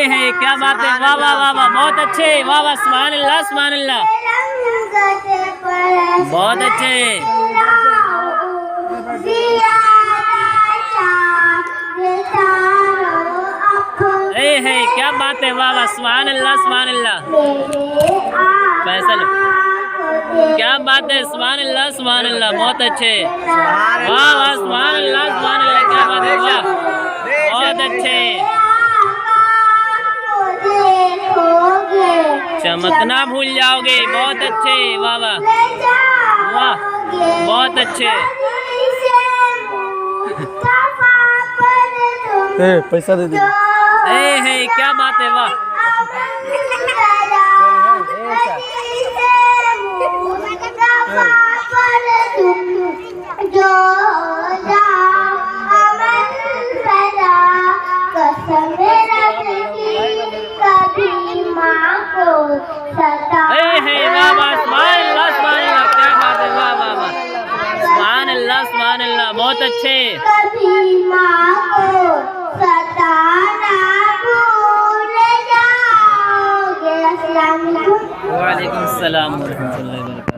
है क्या बात है, वाह वाह वाह वाह, बहुत अच्छे, वाह वाह, सुभान अल्लाह सुभान अल्लाह, बहुत अच्छे। है क्या बात है, वाह वाह, सुभान अल्लाह सुभान अल्लाह। फैसल क्या बात है, सुभान अल्लाह सुभान अल्लाह, बहुत अच्छे, वाह वाह, सुभान अल्लाह सुभान अल्लाह, क्या बात है, वाह बहुत अच्छे। चमकना भूल जाओगे, बहुत अच्छे, वाह वाह वाह, बहुत अच्छे। पैसा दे दे। है क्या बात है, वाह सुभान अल्लाह, बहुत अच्छे। कभी माँ को सताना भूल जाओगे। अस्सलाम वालेकुम। वालेकुम सलाम व रहमतुल्लाहि व बरकातहू।